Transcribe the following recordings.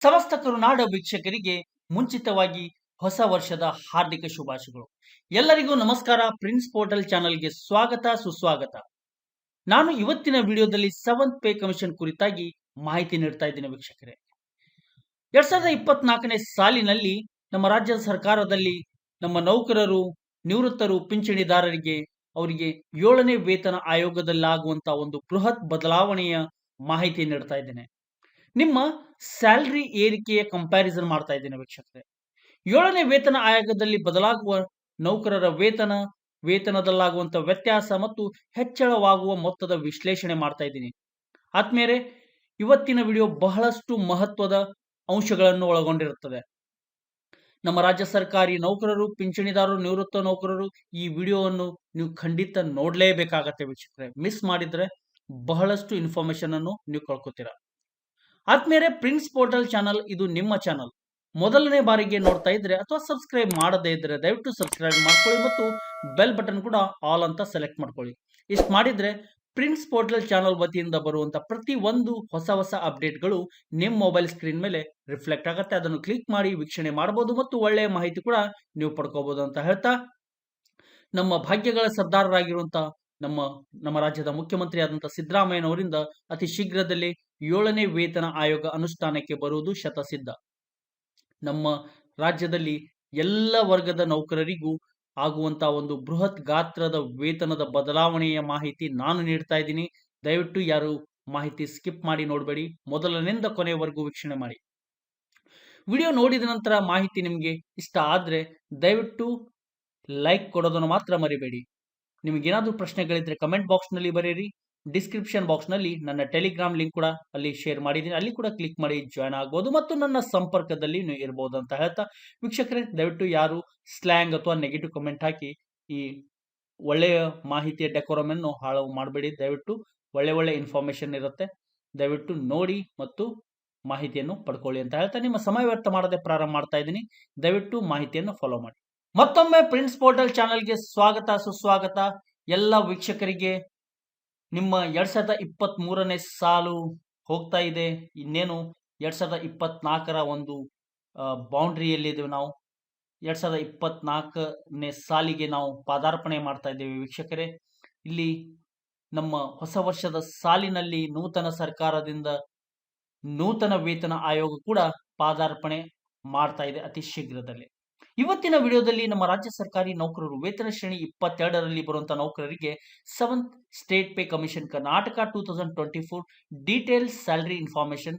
ಸಮಸ್ತ ಕರುನಾಡ ವೀಕ್ಷಕರಿಗೆ ಮುಂಚಿತವಾಗಿ ಹೊಸ ವರ್ಷದ ಹಾರ್ದಿಕ ಶುಭಾಶಯಗಳು. ಎಲ್ಲರಿಗೂ ನಮಸ್ಕಾರ. ಪ್ರಿನ್ಸ್ ಪೋರ್ಟಲ್ ಚಾನೆಲ್ಗೆ ಸ್ವಾಗತ ಸುಸ್ವಾಗತ. ನಾನು ಇವತ್ತಿನ ವಿಡಿಯೋದಲ್ಲಿ ಸೆವೆಂತ್ ಪೇ ಕಮಿಷನ್ ಕುರಿತಾಗಿ ಮಾಹಿತಿ ನೀಡ್ತಾ ಇದ್ದೀನಿ ವೀಕ್ಷಕರೇ. 2024ನೇ ಸಾಲಿನಲ್ಲಿ ನಮ್ಮ ರಾಜ್ಯ ಸರ್ಕಾರದಲ್ಲಿ ನಮ್ಮ ನೌಕರರು, ನಿವೃತ್ತರು, ಪಿಂಚಣಿದಾರರಿಗೆ ಅವರಿಗೆ 7ನೇ ವೇತನ ಆಯೋಗದಲ್ಲಾಗುವಂತ ಒಂದು ಬೃಹತ್ ಬದಲಾವಣೆಯ ಮಾಹಿತಿ ನೀಡ್ತಾ ಇದ್ದೇನೆ. ನಿಮ್ಮ ಸ್ಯಾಲರಿ ಏರಿಕೆಯ ಕಂಪ್ಯಾರಿಸನ್ ಮಾಡ್ತಾ ಇದ್ದೇನೆ ವೀಕ್ಷಕರೇ. 7ನೇ ವೇತನ ಆಯೋಗದಲ್ಲಿ ಬದಲಾಗುವ ನೌಕರರ ವೇತನದಲ್ಲಾಗುವಂತ ವ್ಯತ್ಯಾಸ ಮತ್ತು ಹೆಚ್ಚಳವಾಗುವ ಮೊತ್ತದ ವಿಶ್ಲೇಷಣೆ ಮಾಡ್ತಾ ಇದ್ದೀನಿ. ಆದ್ಮೇಲೆ ಇವತ್ತಿನ ವಿಡಿಯೋ ಬಹಳಷ್ಟು ಮಹತ್ವದ ಅಂಶಗಳನ್ನು ಒಳಗೊಂಡಿರುತ್ತದೆ. ನಮ್ಮ ರಾಜ್ಯ ಸರ್ಕಾರಿ ನೌಕರರು, ಪಿಂಚಣಿದಾರರು, ನಿವೃತ್ತ ನೌಕರರು ಈ ವಿಡಿಯೋವನ್ನು ನೀವು ಖಂಡಿತ ನೋಡ್ಲೇಬೇಕಾಗತ್ತೆ ವೀಕ್ಷಕರೇ. ಮಿಸ್ ಮಾಡಿದ್ರೆ ಬಹಳಷ್ಟು ಇನ್ಫಾರ್ಮೇಶನ್ ಅನ್ನು ನೀವು ಕಳ್ಕೊತೀರಾ. ಆದ್ಮೇಲೆ ಪ್ರಿನ್ಸ್ ಪೋರ್ಟಲ್ ಚಾನಲ್ ಇದು ನಿಮ್ಮ ಚಾನಲ್. ಮೊದಲನೇ ಬಾರಿಗೆ ನೋಡ್ತಾ ಇದ್ರೆ ಅಥವಾ ಸಬ್ಸ್ಕ್ರೈಬ್ ಮಾಡದೇ ಇದ್ರೆ ದಯವಿಟ್ಟು ಸಬ್ಸ್ಕ್ರೈಬ್ ಮಾಡ್ಕೊಳ್ಳಿ ಮತ್ತು ಬೆಲ್ ಬಟನ್ ಕೂಡ ಆಲ್ ಅಂತ ಸೆಲೆಕ್ಟ್ ಮಾಡ್ಕೊಳ್ಳಿ. ಇಷ್ಟು ಮಾಡಿದ್ರೆ ಪ್ರಿನ್ಸ್ ಪೋರ್ಟಲ್ ಚಾನಲ್ ವತಿಯಿಂದ ಬರುವಂತ ಪ್ರತಿ ಒಂದು ಹೊಸ ಅಪ್ಡೇಟ್ಗಳು ನಿಮ್ಮ ಮೊಬೈಲ್ ಸ್ಕ್ರೀನ್ ಮೇಲೆ ರಿಫ್ಲೆಕ್ಟ್ ಆಗುತ್ತೆ. ಅದನ್ನು ಕ್ಲಿಕ್ ಮಾಡಿ ವೀಕ್ಷಣೆ ಮಾಡಬಹುದು ಮತ್ತು ಒಳ್ಳೆಯ ಮಾಹಿತಿ ಕೂಡ ನೀವು ಪಡ್ಕೋಬಹುದು ಅಂತ ಹೇಳ್ತಾ, ನಮ್ಮ ಭಾಗ್ಯಗಳ ಸರ್ದಾರರಾಗಿರುವಂತಹ ನಮ್ಮ ರಾಜ್ಯದ ಮುಖ್ಯಮಂತ್ರಿ ಆದಂತಹ ಸಿದ್ದರಾಮಯ್ಯನವರಿಂದ ಅತಿ ಶೀಘ್ರದಲ್ಲೇ 7ನೇ ವೇತನ ಆಯೋಗ ಅನುಷ್ಠಾನಕ್ಕೆ ಬರುವುದು ಶತಸಿದ್ಧ. ನಮ್ಮ ರಾಜ್ಯದಲ್ಲಿ ಎಲ್ಲ ವರ್ಗದ ನೌಕರರಿಗೂ ಆಗುವಂತಹ ಒಂದು ಬೃಹತ್ ಗಾತ್ರದ ವೇತನದ ಬದಲಾವಣೆಯ ಮಾಹಿತಿ ನಾನು ನೀಡ್ತಾ ಇದ್ದೀನಿ. ದಯವಿಟ್ಟು ಯಾರು ಮಾಹಿತಿ ಸ್ಕಿಪ್ ಮಾಡಿ ನೋಡಬೇಡಿ, ಮೊದಲನಿಂದ ಕೊನೆಯವರೆಗೂ ವೀಕ್ಷಣೆ ಮಾಡಿ. ವಿಡಿಯೋ ನೋಡಿದ ನಂತರ ಮಾಹಿತಿ ನಿಮಗೆ ಇಷ್ಟ ಆದ್ರೆ ದಯವಿಟ್ಟು ಲೈಕ್ ಕೊಡೋದನ್ನು ಮಾತ್ರ ಮರಿಬೇಡಿ. ನಿಮಗೇನಾದ್ರೂ ಪ್ರಶ್ನೆಗಳಿದ್ರೆ ಕಮೆಂಟ್ ಬಾಕ್ಸ್ ನಲ್ಲಿ ಬರೆಯಿರಿ. ಡಿಸ್ಕ್ರಿಪ್ಷನ್ ಬಾಕ್ಸ್ ನಲ್ಲಿ ನನ್ನ ಟೆಲಿಗ್ರಾಮ್ ಲಿಂಕ್ ಕೂಡ ಅಲ್ಲಿ ಶೇರ್ ಮಾಡಿದ್ದೀನಿ, ಅಲ್ಲಿ ಕೂಡ ಕ್ಲಿಕ್ ಮಾಡಿ ಜಾಯ್ನ್ ಆಗ್ಬೋದು ಮತ್ತು ನನ್ನ ಸಂಪರ್ಕದಲ್ಲಿ ನೀವು ಇರಬಹುದು ಅಂತ ಹೇಳ್ತಾ, ವೀಕ್ಷಕರೇ ದಯವಿಟ್ಟು ಯಾರು ಸ್ಲ್ಯಾಂಗ್ ಅಥವಾ ನೆಗೆಟಿವ್ ಕಮೆಂಟ್ ಹಾಕಿ ಈ ಒಳ್ಳೆಯ ಮಾಹಿತಿಯ ಡೆಕೋರಮ್ ಅನ್ನು ಹಾಳು ಮಾಡಬೇಡಿ. ದಯವಿಟ್ಟು ಒಳ್ಳೆ ಇನ್ಫಾರ್ಮೇಶನ್ ಇರುತ್ತೆ, ದಯವಿಟ್ಟು ನೋಡಿ ಮತ್ತು ಮಾಹಿತಿಯನ್ನು ಪಡ್ಕೊಳ್ಳಿ ಅಂತ ಹೇಳ್ತಾ ನಿಮ್ಮ ಸಮಯ ವ್ಯರ್ಥ ಮಾಡದೆ ಪ್ರಾರಂಭ ಮಾಡ್ತಾ ಇದ್ದೀನಿ. ದಯವಿಟ್ಟು ಮಾಹಿತಿಯನ್ನು ಫಾಲೋ ಮಾಡಿ. ಮತ್ತೊಮ್ಮೆ ಪ್ರಿನ್ಸ್ ಪೋರ್ಟಲ್ ಚಾನಲ್ಗೆ ಸ್ವಾಗತ ಸುಸ್ವಾಗತ. ಎಲ್ಲ ವೀಕ್ಷಕರಿಗೆ ನಿಮ್ಮ 2023ನೇ ಸಾಲು ಹೋಗ್ತಾ ಇದೆ. ಇನ್ನೇನು 2024ರ ಒಂದು ಬೌಂಡ್ರಿಯಲ್ಲಿದ್ದೇವೆ ನಾವು. 2024ನೇ ಸಾಲಿಗೆ ನಾವು ಪಾದಾರ್ಪಣೆ ಮಾಡ್ತಾ ಇದ್ದೇವೆ ವೀಕ್ಷಕರೇ. ಇಲ್ಲಿ ನಮ್ಮ ಹೊಸ ವರ್ಷದ ಸಾಲಿನಲ್ಲಿ ನೂತನ ಸರ್ಕಾರದಿಂದ ನೂತನ ವೇತನ ಆಯೋಗ ಕೂಡ ಪಾದಾರ್ಪಣೆ ಮಾಡ್ತಾ ಇದೆ ಅತಿ ಶೀಘ್ರದಲ್ಲಿ. ಇವತ್ತಿನ ವಿಡಿಯೋದಲ್ಲಿ ನಮ್ಮ ರಾಜ್ಯ ಸರ್ಕಾರಿ ನೌಕರರು ವೇತನ ಶ್ರೇಣಿ 22ರಲ್ಲಿ ಬರುವಂತಹ ನೌಕರರಿಗೆ 7th state pay commission Karnataka 2024 detail salary information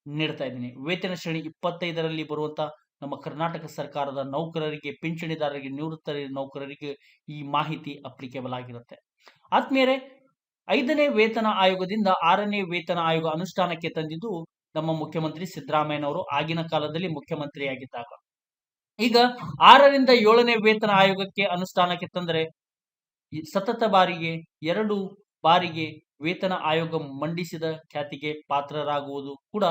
ನೀಡ್ತಾ ಇದ್ದೀನಿ. ವೇತನ ಶ್ರೇಣಿ 25ರಲ್ಲಿ ಬರುವಂತಹ ನಮ್ಮ ಕರ್ನಾಟಕ ಸರ್ಕಾರದ ನೌಕರರಿಗೆ, ಪಿಂಚಣಿದಾರರಿಗೆ, ನಿವೃತ್ತ ನೌಕರರಿಗೆ ಈ ಮಾಹಿತಿ ಅಪ್ಲಿಕೇಬಲ್ ಆಗಿರುತ್ತೆ. ಆದ್ಮೇಲೆ 5ನೇ ವೇತನ ಆಯೋಗದಿಂದ 6ನೇ ವೇತನ ಆಯೋಗ ಅನುಷ್ಠಾನಕ್ಕೆ ತಂದಿದ್ದು ನಮ್ಮ ಮುಖ್ಯಮಂತ್ರಿ ಸಿದ್ದರಾಮಯ್ಯನವರು ಆಗಿನ ಕಾಲದಲ್ಲಿ ಮುಖ್ಯಮಂತ್ರಿಯಾಗಿದ್ದಾಗ. ಈಗ 6ರಿಂದ 7ನೇ ವೇತನ ಆಯೋಗಕ್ಕೆ ಅನುಷ್ಠಾನಕ್ಕೆ ತಂದರೆ ಸತತ ಬಾರಿಗೆ 2 ಬಾರಿಗೆ ವೇತನ ಆಯೋಗ ಮಂಡಿಸಿದ ಖ್ಯಾತಿಗೆ ಪಾತ್ರರಾಗುವುದು ಕೂಡ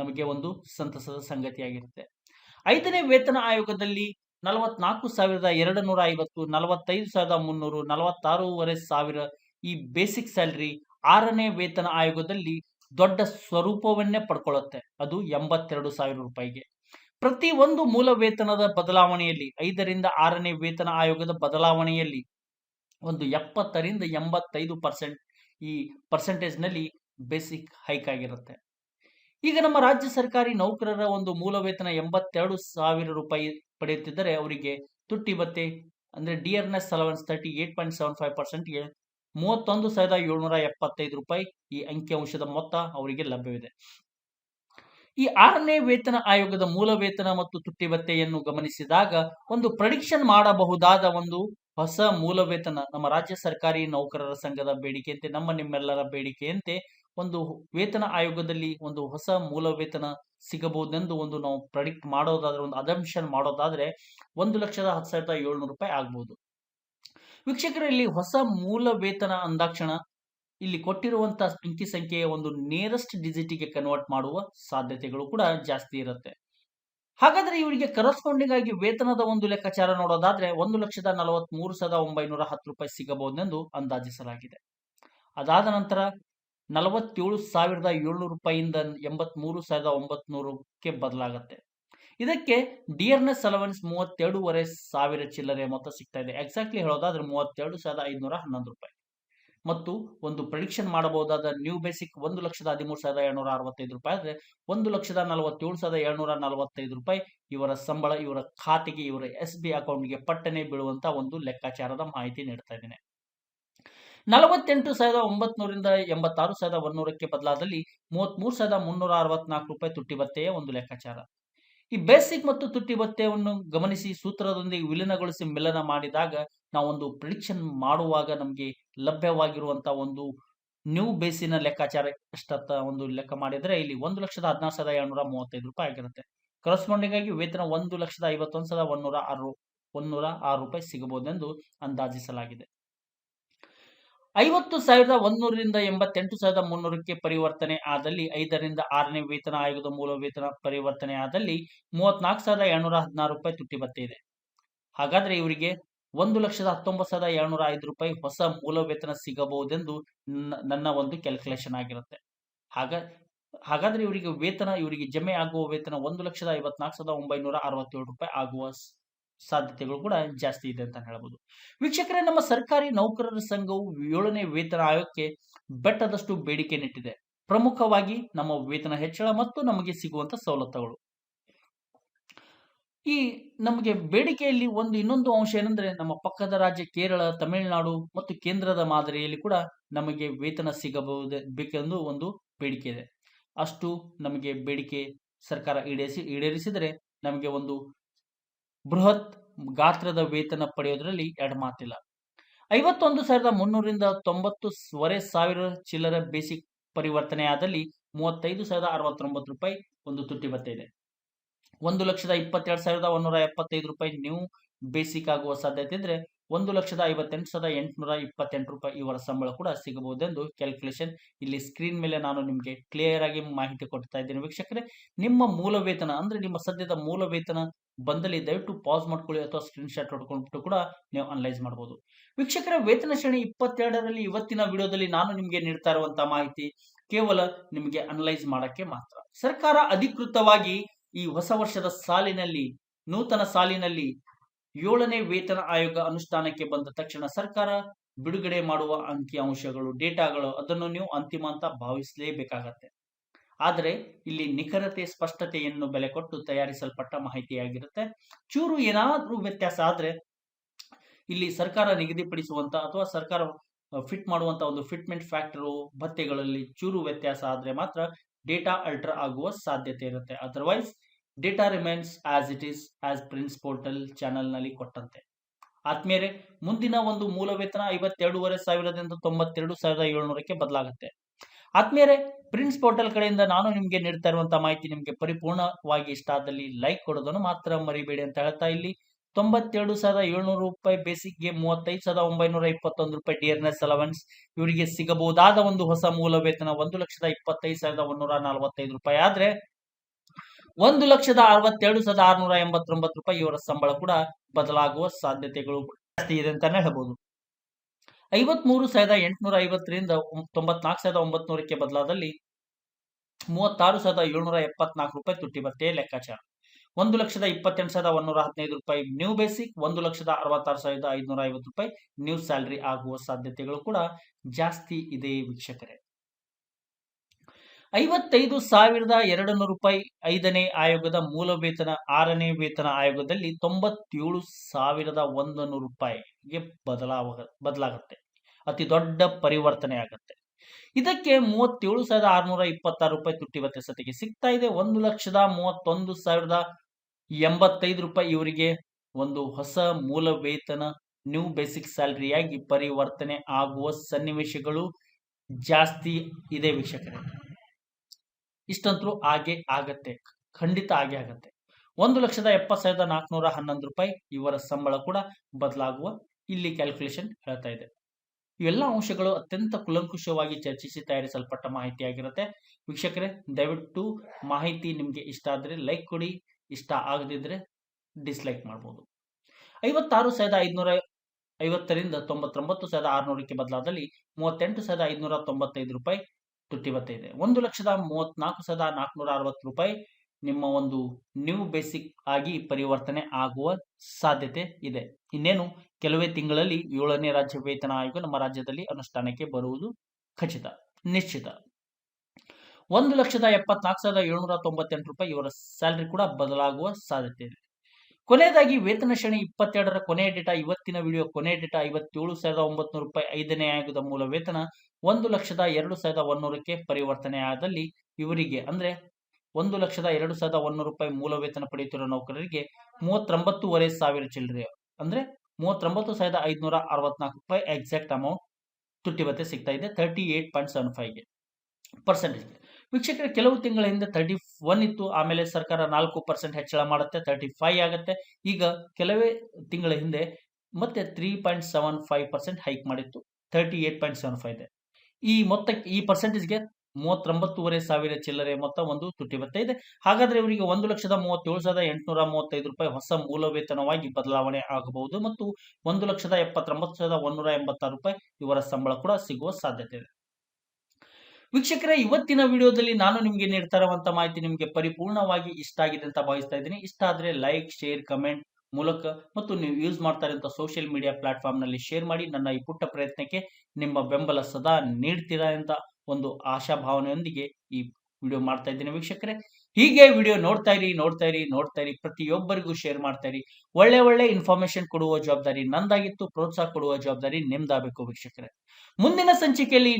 ನಮಗೆ ಒಂದು ಸಂತಸದ ಸಂಗತಿಯಾಗಿರುತ್ತೆ. 5ನೇ ವೇತನ ಆಯೋಗದಲ್ಲಿ 44,250, 45,300, 46,500 ಈ ಬೇಸಿಕ್ ಸ್ಯಾಲರಿ 6ನೇ ವೇತನ ಆಯೋಗದಲ್ಲಿ ದೊಡ್ಡ ಸ್ವರೂಪವನ್ನೇ ಪಡ್ಕೊಳ್ಳುತ್ತೆ. ಅದು 82,000 ರೂಪಾಯಿಗೆ. ಪ್ರತಿ ಒಂದು ಮೂಲ ವೇತನದ ಬದಲಾವಣೆಯಲ್ಲಿ 5ರಿಂದ 6ನೇ ವೇತನ ಆಯೋಗದ ಬದಲಾವಣೆಯಲ್ಲಿ ಒಂದು 70ರಿಂದ 85% ಈ ಪರ್ಸೆಂಟೇಜ್ ನಲ್ಲಿ ಬೇಸಿಕ್ ಹೈಕ್ ಆಗಿರುತ್ತೆ. ಈಗ ನಮ್ಮ ರಾಜ್ಯ ಸರ್ಕಾರಿ ನೌಕರರ ಒಂದು ಮೂಲ ವೇತನ 82,000 ರೂಪಾಯಿ ಪಡೆಯುತ್ತಿದ್ದರೆ ಅವರಿಗೆ ತುಟ್ಟಿ ಭತ್ಯೆ ಅಂದ್ರೆ ಡಿಯರ್ನೆಸ್ ಅಲವೆನ್ಸ್ 38.75%ಗೆ 31,775 ರೂಪಾಯಿ ಈ ಅಂಕಿಅಂಶದ ಮೊತ್ತ ಅವರಿಗೆ ಲಭ್ಯವಿದೆ. ಈ 6ನೇ ವೇತನ ಆಯೋಗದ ಮೂಲ ವೇತನ ಮತ್ತು ತುಟ್ಟಿ ಭತ್ಯೆಯನ್ನು ಗಮನಿಸಿದಾಗ ಒಂದು ಪ್ರೆಡಿಕ್ಷನ್ ಮಾಡಬಹುದಾದ ಒಂದು ಹೊಸ ಮೂಲ ವೇತನ ನಮ್ಮ ರಾಜ್ಯ ಸರ್ಕಾರಿ ನೌಕರರ ಸಂಘದ ಬೇಡಿಕೆಯಂತೆ, ನಿಮ್ಮೆಲ್ಲರ ಬೇಡಿಕೆಯಂತೆ ಒಂದು ವೇತನ ಆಯೋಗದಲ್ಲಿ ಒಂದು ಹೊಸ ಮೂಲ ವೇತನ ಸಿಗಬಹುದೆಂದು ಒಂದು ನಾವು ಪ್ರೆಡಿಕ್ಟ್ ಮಾಡೋದಾದ್ರೆ, ಒಂದು ಅಸಂಪ್ಷನ್ ಮಾಡೋದಾದ್ರೆ 1,10,700 ರೂಪಾಯಿ ಆಗ್ಬಹುದು. ವೀಕ್ಷಕರಲ್ಲಿ ಹೊಸ ಮೂಲ ವೇತನ ಅಂದಾಕ್ಷಣ ಇಲ್ಲಿ ಕೊಟ್ಟಿರುವಂತಹ ಅಂಕಿ ಸಂಖ್ಯೆಯ ಒಂದು ನಿಯರೆಸ್ಟ್ ಡಿಜಿಟ್ಗೆ ಕನ್ವರ್ಟ್ ಮಾಡುವ ಸಾಧ್ಯತೆಗಳು ಕೂಡ ಜಾಸ್ತಿ ಇರುತ್ತೆ. ಹಾಗಾದ್ರೆ ಇವರಿಗೆ ಕರೆಸ್ಪಾಂಡಿಂಗ್ ಆಗಿ ವೇತನದ ಒಂದು ಲೆಕ್ಕಾಚಾರ ನೋಡೋದಾದ್ರೆ 1,43,910 ರೂಪಾಯಿ ಸಿಗಬಹುದೆಂದು ಅಂದಾಜಿಸಲಾಗಿದೆ. ಅದಾದ ನಂತರ 47,700 83,900ಕ್ಕೆ ಬದಲಾಗುತ್ತೆ. ಇದಕ್ಕೆ ಡಿಯರ್ನೆಸ್ ಅಲವೆನ್ಸ್ 32,500 ಚಿಲ್ಲರೆ ಮೊತ್ತ ಸಿಗ್ತಾ ಇದೆ. ಎಕ್ಸಾಕ್ಟ್ಲಿ ಹೇಳೋದಾದ್ರೆ 32,511 ಮತ್ತು ಒಂದು ಪ್ರೆಡಿಕ್ಷನ್ ಮಾಡಬಹುದಾದ ನ್ಯೂ ಬೇಸಿಕ್ 1,13,765 ಆದ್ರೆ 1,47,745 ಇವರ ಸಂಬಳ ಇವರ ಖಾತೆಗೆ ಇವರ SB ಅಕೌಂಟ್ಗೆ ಪಟ್ಟನೆ ಬೀಳುವಂತ ಒಂದು ಲೆಕ್ಕಾಚಾರದ ಮಾಹಿತಿ ನೀಡ್ತಾ ಇದ್ದೇನೆ. 48,900ರಿಂದ 86,100ಕ್ಕೆ ಬದಲಾದಲ್ಲಿ 33,364 ತುಟ್ಟಿ ಭತ್ಯೆಯ ಒಂದು ಲೆಕ್ಕಾಚಾರ. ಈ ಬೇಸಿಕ್ ಮತ್ತು ತುಟ್ಟಿ ಭತ್ಯೆಯನ್ನು ಗಮನಿಸಿ ಸೂತ್ರದೊಂದಿಗೆ ವಿಲೀನಗೊಳಿಸಿ ಮಿಲನ ಮಾಡಿದಾಗ ನಾವೊಂದು ಪ್ರಿಡಿಕ್ಷನ್ ಮಾಡುವಾಗ ನಮಗೆ ಲಭ್ಯವಾಗಿರುವಂತಹ ಒಂದು ನ್ಯೂ ಬೇಸಿನ ಲೆಕ್ಕಾಚಾರ ಎಷ್ಟತ್ತ ಒಂದು ಲೆಕ್ಕ ಮಾಡಿದ್ರೆ ಇಲ್ಲಿ 1,16,735 ಆಗಿರುತ್ತೆ. ಕರೆಸ್ಪಾಂಡಿಂಗ್ ಆಗಿ ವೇತನ 1,51,106 ಸಿಗಬಹುದೆಂದು ಅಂದಾಜಿಸಲಾಗಿದೆ. 50,100ರಿಂದ 88,300ಕ್ಕೆ ಪರಿವರ್ತನೆ ಆದಲ್ಲಿ 5ರಿಂದ 6ನೇ ವೇತನ ಆಯೋಗದ ಮೂಲ ವೇತನ ಪರಿವರ್ತನೆ ಆದಲ್ಲಿ 34,716 ತುಟ್ಟಿ ಭತ್ಯೆ ಇದೆ. ಹಾಗಾದ್ರೆ ಇವರಿಗೆ 1,19,705 ಹೊಸ ಮೂಲ ವೇತನ ಸಿಗಬಹುದೆಂದು ನನ್ನ ಒಂದು ಕ್ಯಾಲ್ಕುಲೇಷನ್ ಆಗಿರುತ್ತೆ. ಹಾಗಾದ್ರೆ ಇವರಿಗೆ ಜಮೆ ಆಗುವ ವೇತನ 1,54,967 ಆಗುವ ಸಾಧ್ಯತೆಗಳು ಕೂಡ ಜಾಸ್ತಿ ಇದೆ ಅಂತ ಹೇಳಬಹುದು. ವೀಕ್ಷಕರೇ, ನಮ್ಮ ಸರ್ಕಾರಿ ನೌಕರರ ಸಂಘವು 7ನೇ ವೇತನ ಆಯೋಗಕ್ಕೆ ಬೆಟ್ಟದಷ್ಟು ಬೇಡಿಕೆ ನೆಟ್ಟಿದೆ. ಪ್ರಮುಖವಾಗಿ ನಮ್ಮ ವೇತನ ಹೆಚ್ಚಳ ಮತ್ತು ನಮಗೆ ಸಿಗುವಂತ ಸವಲತ್ತುಗಳು. ಈ ನಮಗೆ ಬೇಡಿಕೆಯಲ್ಲಿ ಇನ್ನೊಂದು ಅಂಶ ಏನಂದ್ರೆ ನಮ್ಮ ಪಕ್ಕದ ರಾಜ್ಯ ಕೇರಳ, ತಮಿಳುನಾಡು ಮತ್ತು ಕೇಂದ್ರದ ಮಾದರಿಯಲ್ಲಿ ಕೂಡ ನಮಗೆ ವೇತನ ಬೇಕೆಂದು ಒಂದು ಬೇಡಿಕೆ ಇದೆ. ಅಷ್ಟು ನಮಗೆ ಬೇಡಿಕೆ ಸರ್ಕಾರ ಈಡೇರಿಸಿದರೆ ನಮಗೆ ಒಂದು ಬೃಹತ್ ಗಾತ್ರದ ವೇತನ ಪಡೆಯೋದ್ರಲ್ಲಿ ಎಡಮಾತಿಲ್ಲ. 51,300ರಿಂದ 90,500 ಚಿಲ್ಲರೆ ಬೇಸಿಕ್ ಪರಿವರ್ತನೆ ಆದಲ್ಲಿ 35,069 ಒಂದು ತುಟ್ಟಿ ಭತ್ಯೆ ಇದೆ. 1,22,175 ನ್ಯೂ ಬೇಸಿಕ್ ಆಗುವ ಸಾಧ್ಯತೆ ಇದ್ರೆ 1,58,828 ಇವರ ಸಂಬಳ ಕೂಡ ಸಿಗಬಹುದೆಂದು ಕ್ಯಾಲ್ಕುಲೇಷನ್ ಇಲ್ಲಿ ಸ್ಕ್ರೀನ್ ಮೇಲೆ ನಾನು ನಿಮಗೆ ಕ್ಲಿಯರ್ ಆಗಿ ಮಾಹಿತಿ ಕೊಡ್ತಾ ಇದ್ದೇನೆ. ವೀಕ್ಷಕರೇ, ನಿಮ್ಮ ಮೂಲ ವೇತನ ಅಂದ್ರೆ ನಿಮ್ಮ ಸದ್ಯದ ಮೂಲ ವೇತನ ಬಂದಲ್ಲಿ ದಯವಿಟ್ಟು ಪಾಸ್ ಮಾಡ್ಕೊಳ್ಳಿ ಅಥವಾ ಸ್ಕ್ರೀನ್ ಶಾಟ್ ಹೊಡ್ಕೊಂಡ್ಬಿಟ್ಟು ಕೂಡ ನೀವು ಅನಲೈಸ್ ಮಾಡಬಹುದು. ವೀಕ್ಷಕರೇ, ವೇತನ ಶ್ರೇಣಿ 22ರಲ್ಲಿ ಇವತ್ತಿನ ವಿಡಿಯೋದಲ್ಲಿ ನಾನು ನಿಮಗೆ ನೀಡ್ತಾ ಇರುವಂತಹ ಮಾಹಿತಿ ಕೇವಲ ನಿಮಗೆ ಅನಲೈಸ್ ಮಾಡಕ್ಕೆ ಮಾತ್ರ. ಸರ್ಕಾರ ಅಧಿಕೃತವಾಗಿ ಈ ಹೊಸ ವರ್ಷದ ನೂತನ ಸಾಲಿನಲ್ಲಿ 7ನೇ ವೇತನ ಆಯೋಗ ಅನುಷ್ಠಾನಕ್ಕೆ ಬಂದ ತಕ್ಷಣ ಸರ್ಕಾರ ಬಿಡುಗಡೆ ಮಾಡುವ ಅಂಕಿಅಂಶಗಳು, ಡೇಟಾಗಳು ಅದನ್ನು ನೀವು ಅಂತಿಮ ಅಂತ ಭಾವಿಸಲೇಬೇಕಾಗತ್ತೆ. ಆದರೆ ಇಲ್ಲಿ ನಿಖರತೆ, ಸ್ಪಷ್ಟತೆಯನ್ನು ಬೆಲೆ ಕೊಟ್ಟು ತಯಾರಿಸಲ್ಪಟ್ಟ ಮಾಹಿತಿಯಾಗಿರುತ್ತೆ. ಚೂರು ಏನಾದ್ರೂ ವ್ಯತ್ಯಾಸ ಆದ್ರೆ ಇಲ್ಲಿ ಸರ್ಕಾರ ನಿಗದಿಪಡಿಸುವಂತ ಅಥವಾ ಸರ್ಕಾರ ಫಿಟ್ ಮಾಡುವಂತ ಒಂದು ಫಿಟ್ಮೆಂಟ್ ಫ್ಯಾಕ್ಟರು ಭತ್ಯೆಗಳಲ್ಲಿ ಚೂರು ವ್ಯತ್ಯಾಸ ಆದ್ರೆ ಮಾತ್ರ ಡೇಟಾ ಅಲ್ಟರ್ ಆಗುವ ಸಾಧ್ಯತೆ ಇರುತ್ತೆ. Otherwise data remains as it is as prince portal channel ನಲ್ಲಿ ಕೊಟ್ಟಂತೆ. ಆದ್ಮೇಲೆ ಮುಂದಿನ ಒಂದು ಮೂಲ ವೇತನ 52,500ದಿಂದ 92,700ಕ್ಕೆ ಬದಲಾಗುತ್ತೆ. ಆದ್ಮೇಲೆ ಪ್ರಿನ್ಸ್ ಪೋರ್ಟಲ್ ಕಡೆಯಿಂದ ನಾನು ನಿಮಗೆ ನೀಡ್ತಾ ಇರುವಂತಹ ಮಾಹಿತಿ ನಿಮಗೆ ಪರಿಪೂರ್ಣವಾಗಿ ಇಷ್ಟ ಆದಲ್ಲಿ ಲೈಕ್ ಕೊಡೋದನ್ನು ಮಾತ್ರ ಮರಿಬೇಡಿ ಅಂತ ಹೇಳ್ತಾ ಇಲ್ಲಿ 92,700 ಬೇಸಿಕ್ಗೆ 35,921 ಡಿಯರ್ನೆಸ್ ಅಲವೆನ್ಸ್ ಇವರಿಗೆ ಸಿಗಬಹುದಾದ ಒಂದು ಹೊಸ ಮೂಲ ವೇತನ 1,25,145 ಆದ್ರೆ 1,62,689 ಇವರ ಸಂಬಳ ಕೂಡ ಬದಲಾಗುವ ಸಾಧ್ಯತೆಗಳು ಜಾಸ್ತಿ ಇದೆ ಅಂತಾನೆ ಹೇಳ್ಬಹುದು. 53,850ರಿಂದ 94,900ಕ್ಕೆ ಬದಲಾದಲ್ಲಿ 36,774 ತುಟ್ಟಿ ಭತ್ಯೆಯ ಲೆಕ್ಕಾಚಾರ. 1,28,115 ನ್ಯೂ ಬೇಸಿಕ್, 1,66,550 ನ್ಯೂ ಸ್ಯಾಲರಿ ಆಗುವ ಸಾಧ್ಯತೆಗಳು ಕೂಡ ಜಾಸ್ತಿ ಇದೆ ವೀಕ್ಷಕರೇ. 55,200 5ನೇ ಆಯೋಗದ ಮೂಲ ವೇತನ 6ನೇ ವೇತನ ಆಯೋಗದಲ್ಲಿ 97,100 ಬದಲಾಗುತ್ತೆ. ಅತಿ ದೊಡ್ಡ ಪರಿವರ್ತನೆ ಆಗುತ್ತೆ. ಇದಕ್ಕೆ 37,626 ತುಟ್ಟಿ ಭತ್ಯೆ ಸತಿಗೆ ಸಿಗ್ತಾ ಇದೆ. 1,31,085 ಇವರಿಗೆ ಒಂದು ಹೊಸ ಮೂಲ ವೇತನ ನ್ಯೂ ಬೇಸಿಕ್ ಸ್ಯಾಲರಿಯಾಗಿ ಪರಿವರ್ತನೆ ಆಗುವ ಸನ್ನಿವೇಶಗಳು ಜಾಸ್ತಿ ಇದೆ ವೀಕ್ಷಕರೇ. ಇಷ್ಟಂತರೂ ಹಾಗೆ ಆಗತ್ತೆ, ಖಂಡಿತ ಹಾಗೆ ಆಗತ್ತೆ. 1,70,411 ಇವರ ಸಂಬಳ ಕೂಡ ಬದಲಾಗುವ ಇಲ್ಲಿ ಕ್ಯಾಲ್ಕುಲೇಷನ್ ಹೇಳ್ತಾ ಇದೆ. ಇವೆಲ್ಲ ಅಂಶಗಳು ಅತ್ಯಂತ ಕುಲಂಕುಷವಾಗಿ ಚರ್ಚಿಸಿ ತಯಾರಿಸಲ್ಪಟ್ಟ ಮಾಹಿತಿಯಾಗಿರುತ್ತೆ. ವೀಕ್ಷಕರೇ, ದಯವಿಟ್ಟು ಮಾಹಿತಿ ನಿಮಗೆ ಇಷ್ಟ ಆದ್ರೆ ಲೈಕ್ ಕೊಡಿ, ಇಷ್ಟ ಆಗದಿದ್ರೆ ಡಿಸ್ಲೈಕ್ ಮಾಡಬಹುದು. 56,550ರಿಂದ 99,600ಕ್ಕೆ ಬದಲಾದಲ್ಲಿ 38,595 ತುಟ್ಟಿ ಭತ್ಯೆ ಇದೆ. 1,34,460 ರೂಪಾಯಿ ನಿಮ್ಮ ಒಂದು ನ್ಯೂ ಬೇಸಿಕ್ ಆಗಿ ಪರಿವರ್ತನೆ ಆಗುವ ಸಾಧ್ಯತೆ ಇದೆ. ಇನ್ನೇನು ಕೆಲವೇ ತಿಂಗಳಲ್ಲಿ 7ನೇ ರಾಜ್ಯ ವೇತನ ಆಯೋಗ ನಮ್ಮ ರಾಜ್ಯದಲ್ಲಿ ಅನುಷ್ಠಾನಕ್ಕೆ ಬರುವುದು ಖಚಿತ, ನಿಶ್ಚಿತ. 1,74,798 ರೂಪಾಯಿ ಇವರ ಸ್ಯಾಲರಿ ಕೂಡ ಬದಲಾಗುವ ಸಾಧ್ಯತೆ ಇದೆ. ಕೊನೆಯದಾಗಿ ವೇತನ ಶ್ರೇಣಿ 22ರ ಕೊನೆಯ ಡೇಟಾ, ಇವತ್ತಿನ ವಿಡಿಯೋ ಕೊನೆಯ ಡೇಟಾ 57,900 ರೂಪಾಯಿ 5ನೇ ಆಯೋಗದ ಮೂಲ ವೇತನ 1,02,100ಕ್ಕೆ ಪರಿವರ್ತನೆ ಆದಲ್ಲಿ ಇವರಿಗೆ ಅಂದ್ರೆ 1,02,100 ರೂಪಾಯಿ ಮೂಲ ವೇತನ ಪಡೆಯುತ್ತಿರುವ ನೌಕರರಿಗೆ 39,500 ಚಿಲ್ಲರೆ ಅಂದ್ರೆ 39,564 ರೂಪಾಯಿ ಎಕ್ಸಾಕ್ಟ್ ಅಮೌಂಟ್ ತುಟ್ಟಿ ಭತ್ಯೆ ಸಿಗ್ತಾ ಇದೆ 38.75ಗೆ ಪರ್ಸೆಂಟೇಜ್. ವೀಕ್ಷಕರ, ಕೆಲವು ತಿಂಗಳ ಹಿಂದೆ 31 ಇತ್ತು, ಆಮೇಲೆ ಸರ್ಕಾರ 4% ಹೆಚ್ಚಳ ಮಾಡುತ್ತೆ, 35 ಆಗುತ್ತೆ. ಈಗ ಕೆಲವೇ ತಿಂಗಳ ಹಿಂದೆ ಮತ್ತೆ 3.75% ಹೈಕ್ ಮಾಡಿತ್ತು, 38.75 ಇದೆ. ಈ ಮೊತ್ತಕ್ಕೆ, ಈ ಪರ್ಸೆಂಟೇಜ್ಗೆ 39,500 ಚಿಲ್ಲರೆ ಮೊತ್ತ ಒಂದು ತುಟ್ಟಿ ಭತ್ಯೆ ಇದೆ. ಹಾಗಾದ್ರೆ ಇವರಿಗೆ 1,37,835 ರೂಪಾಯಿ ಹೊಸ ಮೂಲ ವೇತನವಾಗಿ ಬದಲಾವಣೆ ಆಗಬಹುದು ಮತ್ತು 1,79,186 ರೂಪಾಯಿ ಇವರ ಸಂಬಳ ಕೂಡ ಸಿಗುವ ಸಾಧ್ಯತೆ ಇದೆ. ವೀಕ್ಷಕರೇ, ಇವತ್ತಿನ ವಿಡಿಯೋದಲ್ಲಿ ನಾನು ನಿಮಗೆ ನೀಡ್ತಾ ಇರುವಂತ ಮಾಹಿತಿ ನಿಮಗೆ ಪರಿಪೂರ್ಣವಾಗಿ ಇಷ್ಟ ಆಗಿದೆ ಅಂತ ಭಾವಿಸ್ತಾ ಇದ್ದೀನಿ. ಇಷ್ಟ ಆದ್ರೆ ಲೈಕ್, ಶೇರ್, ಕಮೆಂಟ್ ಮೂಲಕ ಮತ್ತು ನೀವು ಯೂಸ್ ಮಾಡ್ತಾ ಇರುವಂತಹ ಸೋಷಿಯಲ್ ಮೀಡಿಯಾ ಪ್ಲಾಟ್ಫಾರ್ಮ್ ನಲ್ಲಿ ಶೇರ್ ಮಾಡಿ ನನ್ನ ಈ ಪುಟ್ಟ ಪ್ರಯತ್ನಕ್ಕೆ ನಿಮ್ಮ ಬೆಂಬಲ ಸದಾ ನೀಡ್ತೀರಾ ಅಂತ ಒಂದು ಆಶಾಭಾವನೆಯೊಂದಿಗೆ ಈ ವಿಡಿಯೋ ಮಾಡ್ತಾ ಇದ್ದೀನಿ. ವೀಕ್ಷಕರೇ, ಹೀಗೆ ವಿಡಿಯೋ ನೋಡ್ತಾ ಇರಿ, ಪ್ರತಿಯೊಬ್ಬರಿಗೂ ಶೇರ್ ಮಾಡ್ತಾ ಇರಿ. ಒಳ್ಳೆ ಇನ್ಫಾರ್ಮೇಶನ್ ಕೊಡುವ ಜವಾಬ್ದಾರಿ ನಂದಾಗಿತ್ತು, ಪ್ರೋತ್ಸಾಹ ಕೊಡುವ ಜವಾಬ್ದಾರಿ ನಿಮ್ದಾಗಬೇಕು. ವೀಕ್ಷಕರೇ, ಮುಂದಿನ ಸಂಚಿಕೆಯಲ್ಲಿ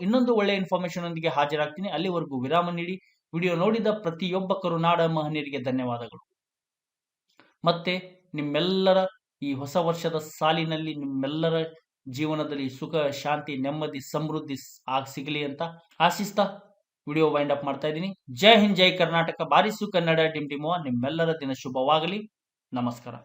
ಇನ್ನೊಂದು ಒಳ್ಳೆ ಇನ್ಫಾರ್ಮೇಶನ್ ಒಂದಿಗೆ ಹಾಜರಾಗ್ತೀನಿ. ಅಲ್ಲಿವರೆಗೂ ವಿರಾಮ ನೀಡಿ. ವಿಡಿಯೋ ನೋಡಿದ ಪ್ರತಿಯೊಬ್ಬ ಕರುನಾಡ ಮಹನೀಯರಿಗೆ ಧನ್ಯವಾದಗಳು. ಮತ್ತೆ ನಿಮ್ಮೆಲ್ಲರ ಈ ಹೊಸ ವರ್ಷದ ಸಾಲಿನಲ್ಲಿ ನಿಮ್ಮೆಲ್ಲರ ಜೀವನದಲ್ಲಿ ಸುಖ, ಶಾಂತಿ, ನೆಮ್ಮದಿ, ಸಮೃದ್ಧಿ ಸಿಗಲಿ ಅಂತ ಆಶಿಸ್ತಾ ವಿಡಿಯೋ ವೈಂಡ್ ಅಪ್ ಮಾಡ್ತಾ ಇದ್ದೀನಿ. ಜೈ ಹಿಂದ್, ಜೈ ಕರ್ನಾಟಕ, ಬಾರಿಸು ಕನ್ನಡ ಡಿಂಡಿಮುವ. ನಿಮ್ಮೆಲ್ಲರ ದಿನ ಶುಭವಾಗಲಿ. ನಮಸ್ಕಾರ.